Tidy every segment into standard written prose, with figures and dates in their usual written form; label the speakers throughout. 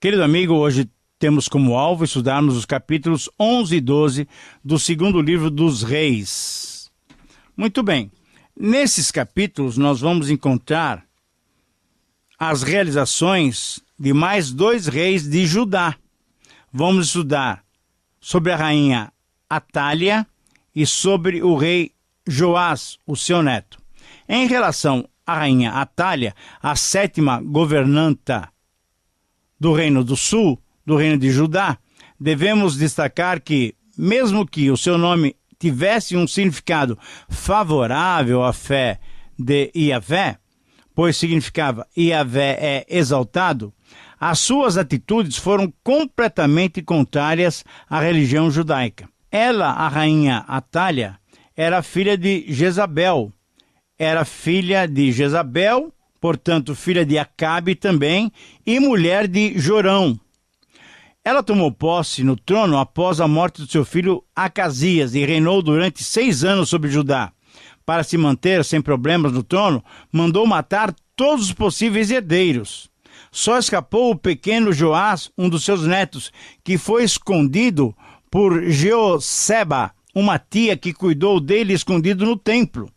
Speaker 1: Querido amigo, hoje temos como alvo estudarmos os capítulos 11 e 12 do segundo livro dos Reis. Muito bem, nesses capítulos nós vamos encontrar as realizações de mais 2 reis de Judá. Vamos estudar sobre a rainha Atália e sobre o rei Joás, o seu neto. Em relação à rainha Atália, a 7ª governanta do Reino do Sul, do Reino de Judá, devemos destacar que, mesmo que o seu nome tivesse um significado favorável à fé de Iavé, pois significava Iavé é exaltado, as suas atitudes foram completamente contrárias à religião judaica. Ela, a rainha Atália, era filha de Jezabel. Portanto, filha de Acabe também, e mulher de Jorão. Ela tomou posse no trono após a morte do seu filho Acasias e reinou durante 6 anos sobre Judá. Para se manter sem problemas no trono, mandou matar todos os possíveis herdeiros. Só escapou o pequeno Joás, um dos seus netos, que foi escondido por Jeoseba, uma tia que cuidou dele escondido no templo.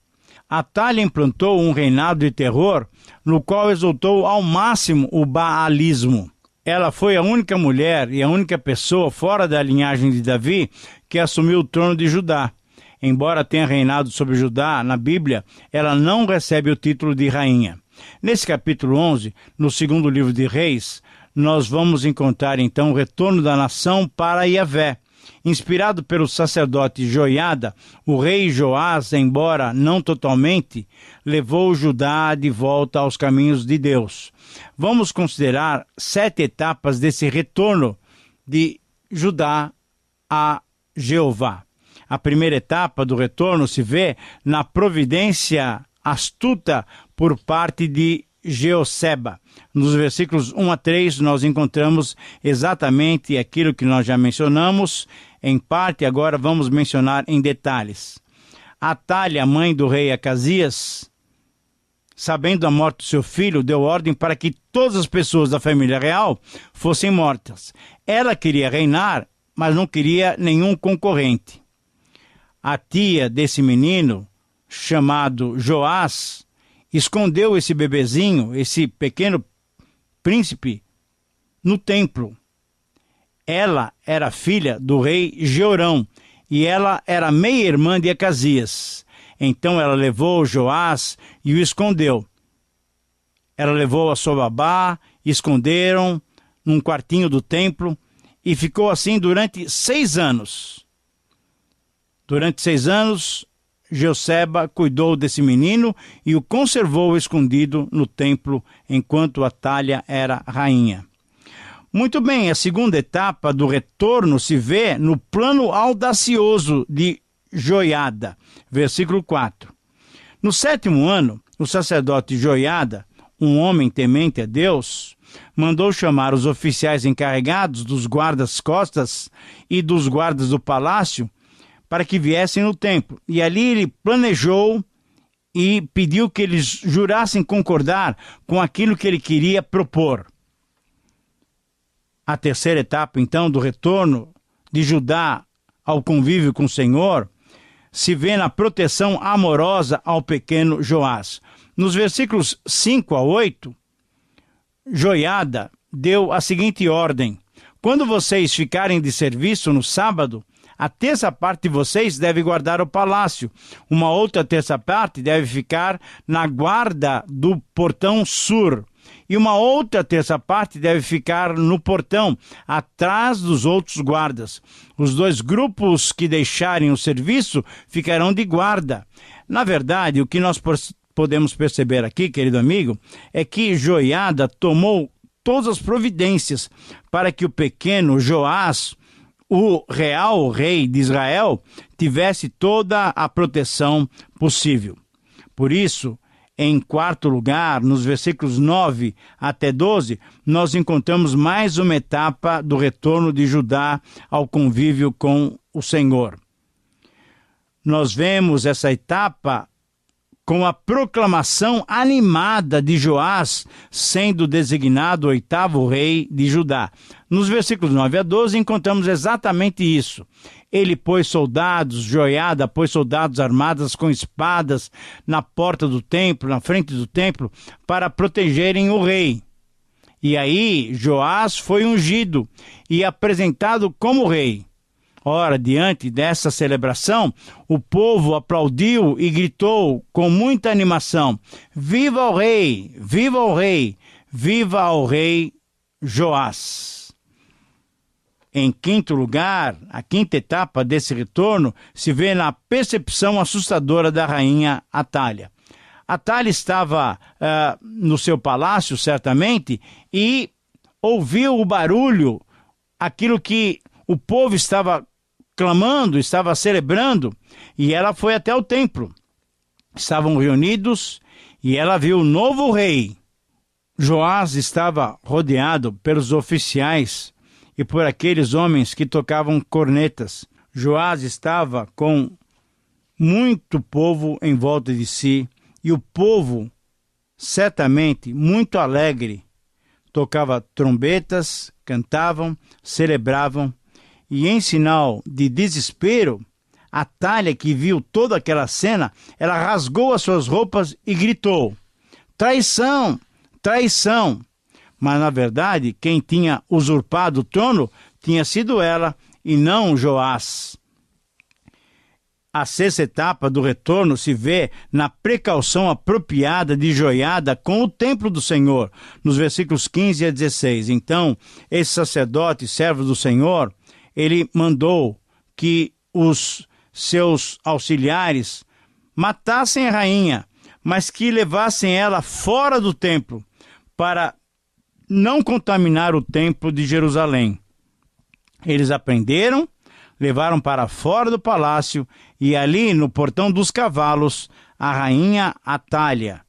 Speaker 1: Atália implantou um reinado de terror, no qual exaltou ao máximo o baalismo. Ela foi a única mulher e a única pessoa fora da linhagem de Davi que assumiu o trono de Judá. Embora tenha reinado sobre Judá na Bíblia, ela não recebe o título de rainha. Nesse capítulo 11, no segundo livro de Reis, nós vamos encontrar então o retorno da nação para Iavé. Inspirado pelo sacerdote Joiada, o rei Joás, embora não totalmente, levou Judá de volta aos caminhos de Deus. Vamos considerar 7 etapas desse retorno de Judá a Jeová. A primeira etapa do retorno se vê na providência astuta por parte de Jeoseba. Nos versículos 1 a 3, nós encontramos exatamente aquilo que nós já mencionamos. Em parte, agora vamos mencionar em detalhes. Atália, mãe do rei Acasias, sabendo da morte do seu filho, deu ordem para que todas as pessoas da família real fossem mortas. Ela queria reinar, mas não queria nenhum concorrente. A tia desse menino, chamado Joás, escondeu esse bebezinho, esse pequeno príncipe, no templo. Ela era filha do rei Jorão e ela era meia-irmã de Acasias. Então ela levou Joás e o escondeu. Ela levou a sua babá, esconderam num quartinho do templo e ficou assim durante 6 anos. Durante 6 anos, Jeoseba cuidou desse menino e o conservou escondido no templo enquanto Atália era rainha. Muito bem, a segunda etapa do retorno se vê no plano audacioso de Joiada, versículo 4. No 7º ano, o sacerdote Joiada, um homem temente a Deus, mandou chamar os oficiais encarregados dos guardas-costas e dos guardas do palácio para que viessem no templo. E ali ele planejou e pediu que eles jurassem concordar com aquilo que ele queria propor. A terceira etapa, então, do retorno de Judá ao convívio com o Senhor, se vê na proteção amorosa ao pequeno Joás. Nos versículos 5 a 8, Joiada deu a seguinte ordem: quando vocês ficarem de serviço no sábado, a terça parte de vocês deve guardar o palácio. Uma outra terça parte deve ficar na guarda do portão sul. E uma outra terça parte deve ficar no portão, atrás dos outros guardas. Os 2 grupos que deixarem o serviço ficarão de guarda. Na verdade, o que nós podemos perceber aqui, querido amigo, é que Joiada tomou todas as providências para que o pequeno Joás, o real rei de Israel, tivesse toda a proteção possível. Por isso, em quarto lugar, nos versículos 9 até 12, nós encontramos mais uma etapa do retorno de Judá ao convívio com o Senhor. Nós vemos essa etapa com a proclamação animada de Joás, sendo designado o 8º rei de Judá. Nos versículos 9 a 12 encontramos exatamente isso. Ele pôs soldados, Joiada pôs soldados armados com espadas na porta do templo, na frente do templo, para protegerem o rei. E aí Joás foi ungido e apresentado como rei. Ora, diante dessa celebração, o povo aplaudiu e gritou com muita animação: Viva o rei! Viva o rei! Viva o rei Joás! Em quinto lugar, a quinta etapa desse retorno se vê na percepção assustadora da rainha Atália. Atália estava no seu palácio, certamente, e ouviu o barulho, aquilo que o povo estava clamando, estava celebrando, e ela foi até o templo. Estavam reunidos e ela viu o novo rei. Joás estava rodeado pelos oficiais e por aqueles homens que tocavam cornetas. Joás estava com muito povo em volta de si, e o povo, certamente muito alegre, tocava trombetas, cantavam, celebravam. E em sinal de desespero, Atália, que viu toda aquela cena, ela rasgou as suas roupas e gritou: traição, traição! Mas, na verdade, quem tinha usurpado o trono tinha sido ela e não Joás. A sexta etapa do retorno se vê na precaução apropriada de Joiada com o templo do Senhor, nos versículos 15 a 16. Então, esse sacerdote, servo do Senhor, ele mandou que os seus auxiliares matassem a rainha, mas que levassem ela fora do templo, para não contaminar o templo de Jerusalém. Eles a prenderam, levaram para fora do palácio, e ali no portão dos cavalos, a rainha Atália,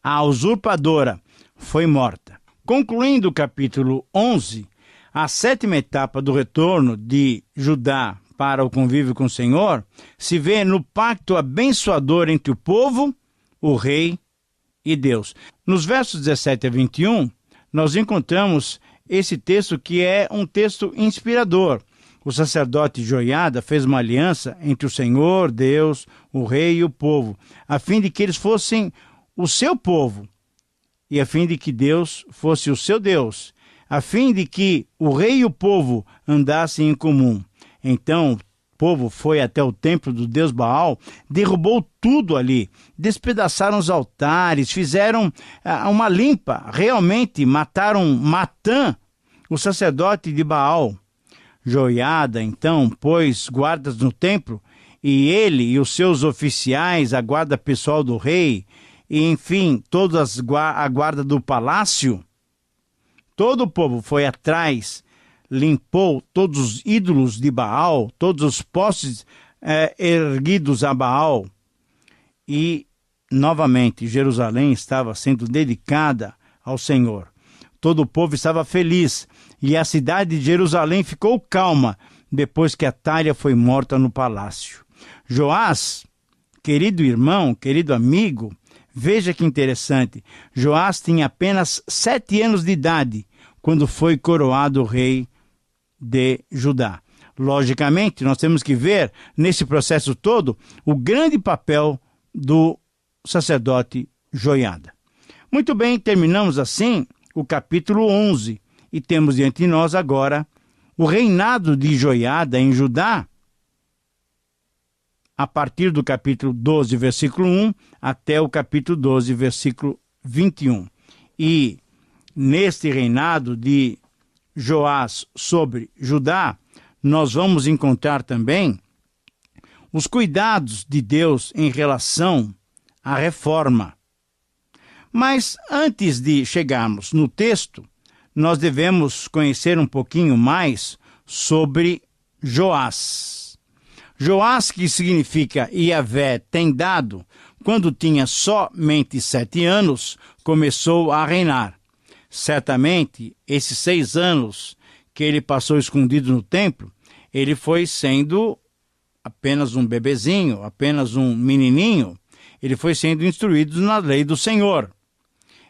Speaker 1: a usurpadora, foi morta. Concluindo o capítulo 11, a sétima etapa do retorno de Judá para o convívio com o Senhor se vê no pacto abençoador entre o povo, o rei e Deus. Nos versos 17 a 21, nós encontramos esse texto que é um texto inspirador. O sacerdote Joiada fez uma aliança entre o Senhor, Deus, o rei e o povo, a fim de que eles fossem o seu povo e a fim de que Deus fosse o seu Deus, a fim de que o rei e o povo andassem em comum. Então, o povo foi até o templo do deus Baal, derrubou tudo ali, despedaçaram os altares, fizeram uma limpa, realmente mataram Matã, o sacerdote de Baal. Joiada, então, pôs guardas no templo, e ele e os seus oficiais, a guarda pessoal do rei, e enfim, toda a guarda do palácio, todo o povo foi atrás, limpou todos os ídolos de Baal, todos os postes erguidos a Baal, e novamente Jerusalém estava sendo dedicada ao Senhor. Todo o povo estava feliz, e a cidade de Jerusalém ficou calma depois que Atália foi morta no palácio. Joás, querido irmão, querido amigo, veja que interessante, Joás tinha apenas 7 anos de idade quando foi coroado rei de Judá. Logicamente, nós temos que ver nesse processo todo o grande papel do sacerdote Joiada. Muito bem, terminamos assim o capítulo 11 e temos diante de nós agora o reinado de Joiada em Judá, a partir do capítulo 12, versículo 1, até o capítulo 12, versículo 21. E neste reinado de Joás sobre Judá, nós vamos encontrar também os cuidados de Deus em relação à reforma. Mas antes de chegarmos no texto, nós devemos conhecer um pouquinho mais sobre Joás. Joás, que significa Yahvé tem dado, quando tinha somente 7 anos, começou a reinar. Certamente, esses 6 anos que ele passou escondido no templo, ele foi sendo apenas um bebezinho, apenas um menininho. ele foi sendo instruído na lei do Senhor.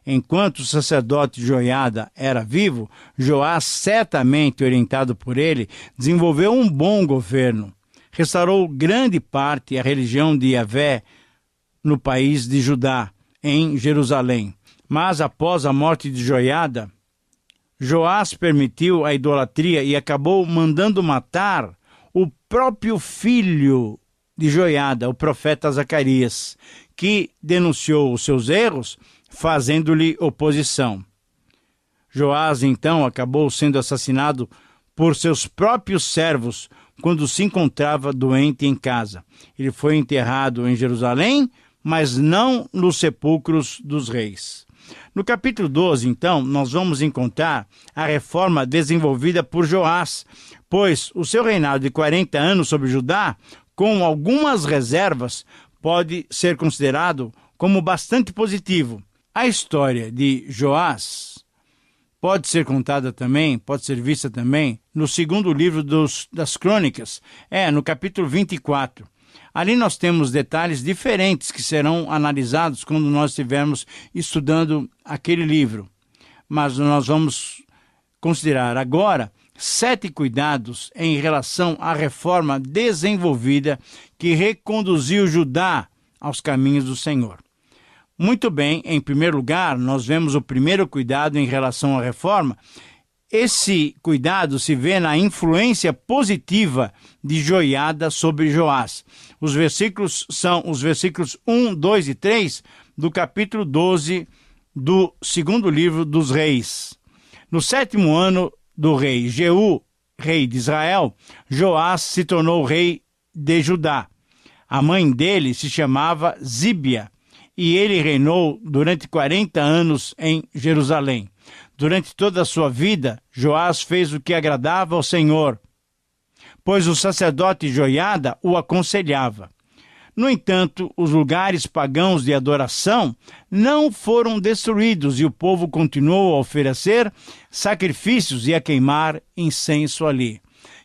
Speaker 1: Enquanto o sacerdote Joiada era vivo, Joás, certamente orientado por ele, desenvolveu um bom governo. Restaurou grande parte da religião de Yahvé no país de Judá, em Jerusalém. Mas após a morte de Joiada, Joás permitiu a idolatria e acabou mandando matar o próprio filho de Joiada, o profeta Zacarias, que denunciou os seus erros, fazendo-lhe oposição. Joás, então, acabou sendo assassinado por seus próprios servos quando se encontrava doente em casa. Ele foi enterrado em Jerusalém, mas não nos sepulcros dos reis. No capítulo 12, então, nós vamos encontrar a reforma desenvolvida por Joás, pois o seu reinado de 40 anos sobre Judá, com algumas reservas, pode ser considerado como bastante positivo. A história de Joás pode ser contada também, pode ser vista também, no segundo livro das Crônicas, no capítulo 24. Ali nós temos detalhes diferentes que serão analisados quando nós estivermos estudando aquele livro. Mas nós vamos considerar agora 7 cuidados em relação à reforma desenvolvida que reconduziu Judá aos caminhos do Senhor. Muito bem, em primeiro lugar, nós vemos o primeiro cuidado em relação à reforma. Esse cuidado se vê na influência positiva de Joiada sobre Joás. Os versículos são os versículos 1, 2 e 3 do capítulo 12 do segundo livro dos Reis. No 7º ano do rei Jeú, rei de Israel, Joás se tornou rei de Judá. A mãe dele se chamava Zíbia, e ele reinou durante 40 anos em Jerusalém. Durante toda a sua vida, Joás fez o que agradava ao Senhor, pois o sacerdote Joiada o aconselhava. No entanto, os lugares pagãos de adoração não foram destruídos e o povo continuou a oferecer sacrifícios e a queimar incenso ali.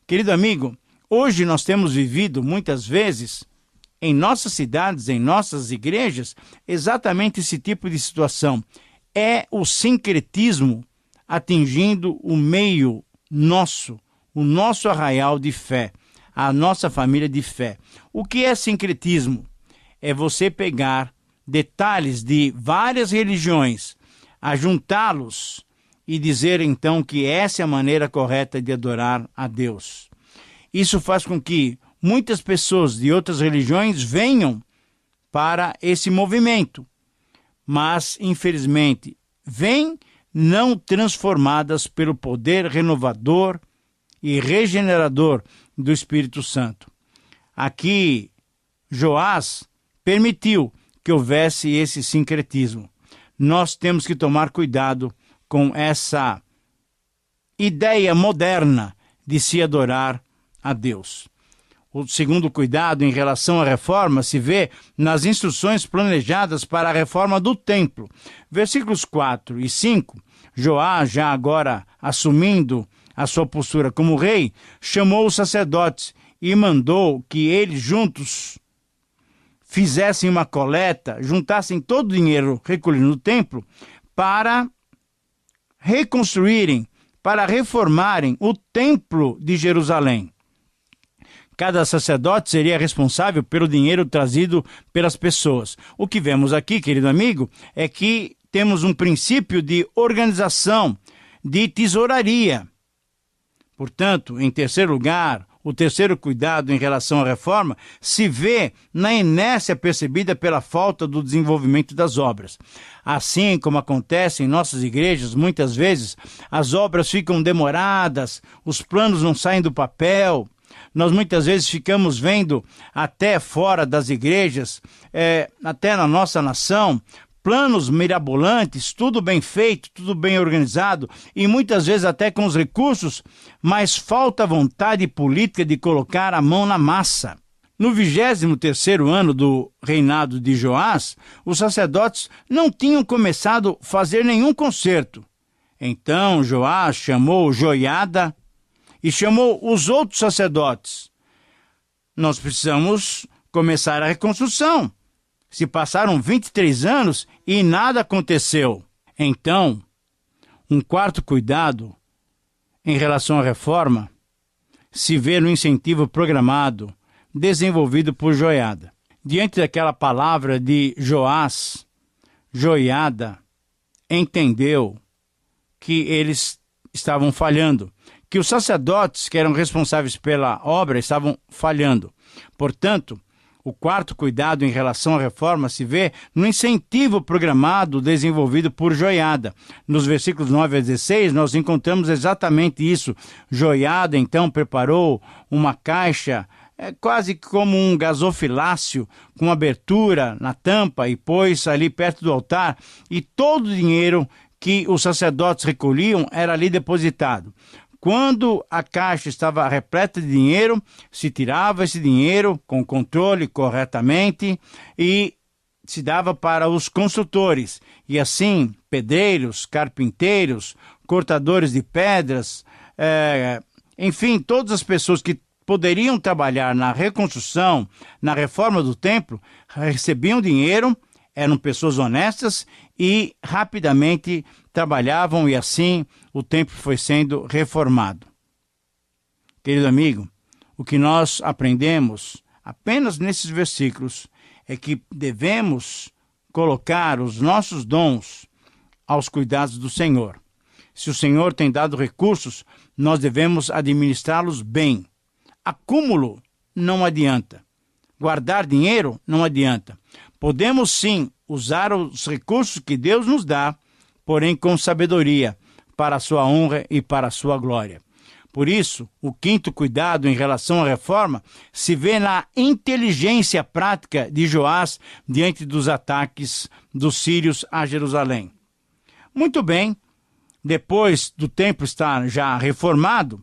Speaker 1: Querido amigo, hoje nós temos vivido muitas vezes em nossas cidades, em nossas igrejas, exatamente esse tipo de situação. É o sincretismo atingindo o meio nosso, o nosso arraial de fé, a nossa família de fé. O que é sincretismo? É você pegar detalhes de várias religiões, ajuntá-los e dizer então que essa é a maneira correta de adorar a Deus. Isso faz com que muitas pessoas de outras religiões venham para esse movimento, mas, infelizmente, vêm não transformadas pelo poder renovador e regenerador do Espírito Santo. Aqui, Joás permitiu que houvesse esse sincretismo. Nós temos que tomar cuidado com essa ideia moderna de se adorar a Deus. O segundo cuidado em relação à reforma se vê nas instruções planejadas para a reforma do templo. Versículos 4 e 5, Joás, já agora assumindo a sua postura como rei, chamou os sacerdotes e mandou que eles juntos fizessem uma coleta, juntassem todo o dinheiro recolhido no templo para reconstruírem, para reformarem o templo de Jerusalém. Cada sacerdote seria responsável pelo dinheiro trazido pelas pessoas. O que vemos aqui, querido amigo, é que temos um princípio de organização, de tesouraria. Portanto, em terceiro lugar, o terceiro cuidado em relação à reforma se vê na inércia percebida pela falta do desenvolvimento das obras. Assim como acontece em nossas igrejas, muitas vezes as obras ficam demoradas, os planos não saem do papel. Nós muitas vezes ficamos vendo até fora das igrejas, até na nossa nação, planos mirabolantes, tudo bem feito, tudo bem organizado e muitas vezes até com os recursos, mas falta vontade política de colocar a mão na massa. No 23º ano do reinado de Joás, os sacerdotes não tinham começado a fazer nenhum conserto. Então Joás chamou Joiada e chamou os outros sacerdotes. Nós precisamos começar a reconstrução. Se passaram 23 anos e nada aconteceu. Então, um quarto cuidado em relação à reforma se vê no incentivo programado desenvolvido por Joiada. Diante daquela palavra de Joás, Joiada entendeu que eles estavam falhando, que os sacerdotes que eram responsáveis pela obra estavam falhando. Portanto, o quarto cuidado em relação à reforma se vê no incentivo programado desenvolvido por Joiada. Nos versículos 9 a 16, nós encontramos exatamente isso. Joiada, então, preparou uma caixa, quase como um gasofilácio, com abertura na tampa e pôs ali perto do altar, e todo o dinheiro que os sacerdotes recolhiam era ali depositado. Quando a caixa estava repleta de dinheiro, se tirava esse dinheiro com controle corretamente e se dava para os construtores. E assim, pedreiros, carpinteiros, cortadores de pedras, enfim, todas as pessoas que poderiam trabalhar na reconstrução, na reforma do templo, recebiam dinheiro, eram pessoas honestas e rapidamente trabalhavam, e assim o templo foi sendo reformado. Querido amigo, o que nós aprendemos apenas nesses versículos é que devemos colocar os nossos dons aos cuidados do Senhor. Se o Senhor tem dado recursos, nós devemos administrá-los bem. Acúmulo não adianta. Guardar dinheiro não adianta. Podemos sim usar os recursos que Deus nos dá, porém com sabedoria, para a sua honra e para a sua glória. Por isso, o quinto cuidado em relação à reforma se vê na inteligência prática de Joás diante dos ataques dos sírios a Jerusalém. Muito bem, depois do templo estar já reformado,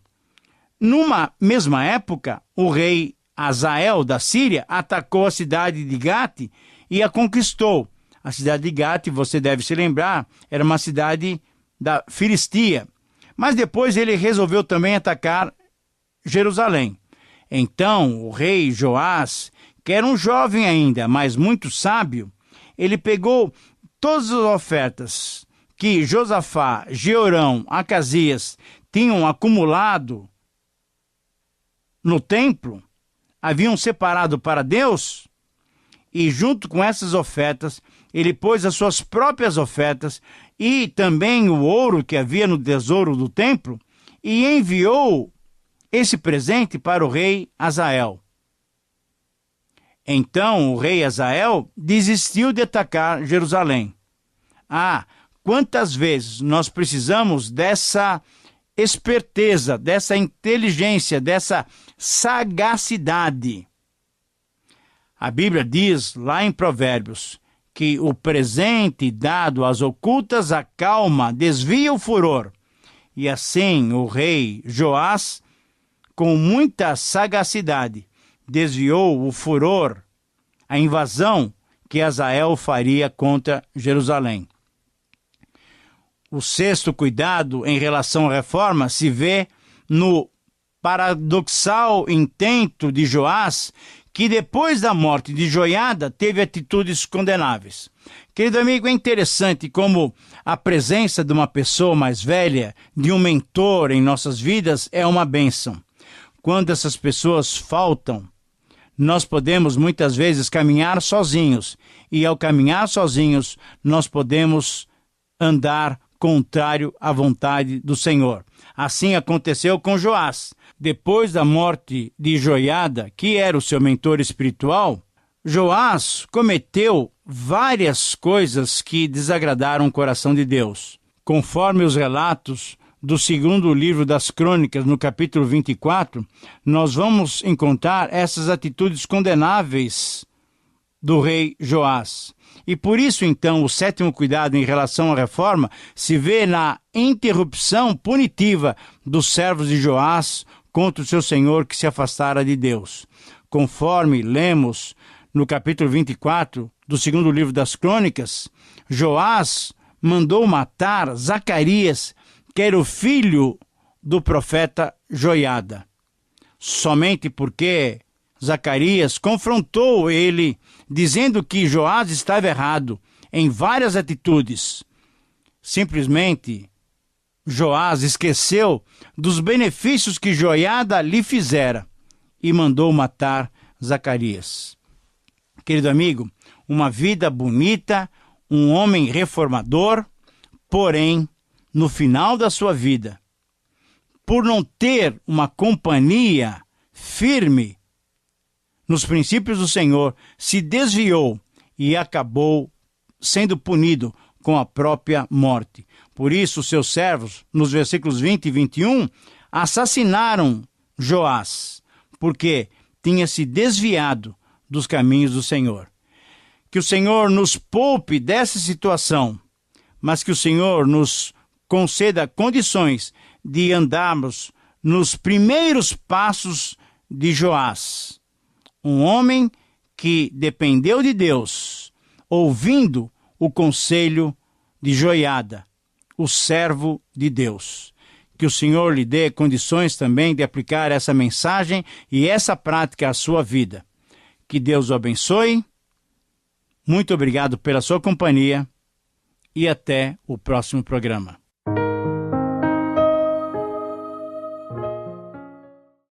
Speaker 1: numa mesma época, o rei Azael da Síria atacou a cidade de Gate e a conquistou. A cidade de Gate, você deve se lembrar, era uma cidade da Filistia. Mas depois ele resolveu também atacar Jerusalém. Então o rei Joás, que era um jovem ainda, mas muito sábio, ele pegou todas as ofertas que Josafá, Jeorão, Acasias tinham acumulado no templo, haviam separado para Deus, e junto com essas ofertas, ele pôs as suas próprias ofertas e também o ouro que havia no tesouro do templo, e enviou esse presente para o rei Azael. Então o rei Azael desistiu de atacar Jerusalém. Quantas vezes nós precisamos dessa esperteza, dessa inteligência, dessa sagacidade. A Bíblia diz lá em Provérbios que o presente dado às ocultas acalma, desvia o furor. E assim o rei Joás, com muita sagacidade, desviou o furor, a invasão que Azael faria contra Jerusalém. O sexto cuidado em relação à reforma se vê no paradoxal intento de Joás, que depois da morte de Joiada teve atitudes condenáveis. Querido amigo, é interessante como a presença de uma pessoa mais velha, de um mentor em nossas vidas, é uma bênção. Quando essas pessoas faltam, nós podemos muitas vezes caminhar sozinhos, e ao caminhar sozinhos, nós podemos andar contrário à vontade do Senhor. Assim aconteceu com Joás. Depois da morte de Joiada, que era o seu mentor espiritual, Joás cometeu várias coisas que desagradaram o coração de Deus. Conforme os relatos do segundo livro das Crônicas, no capítulo 24, nós vamos encontrar essas atitudes condenáveis do rei Joás. E por isso, então, o sétimo cuidado em relação à reforma se vê na interrupção punitiva dos servos de Joás contra o seu senhor que se afastara de Deus. Conforme lemos no capítulo 24 do segundo livro das Crônicas, Joás mandou matar Zacarias, que era o filho do profeta Joiada. Somente porque Zacarias confrontou ele, dizendo que Joás estava errado em várias atitudes. Simplesmente, Joás esqueceu dos benefícios que Joiada lhe fizera e mandou matar Zacarias. Querido amigo, uma vida bonita, um homem reformador, porém, no final da sua vida, por não ter uma companhia firme nos princípios do Senhor, se desviou e acabou sendo punido com a própria morte. Por isso, seus servos, nos versículos 20 e 21, assassinaram Joás, porque tinha se desviado dos caminhos do Senhor. Que o Senhor nos poupe dessa situação, mas que o Senhor nos conceda condições de andarmos nos primeiros passos de Joás, um homem que dependeu de Deus, ouvindo o conselho de Joiada, o servo de Deus. Que o Senhor lhe dê condições também de aplicar essa mensagem e essa prática à sua vida. Que Deus o abençoe. Muito obrigado pela sua companhia e até o próximo programa.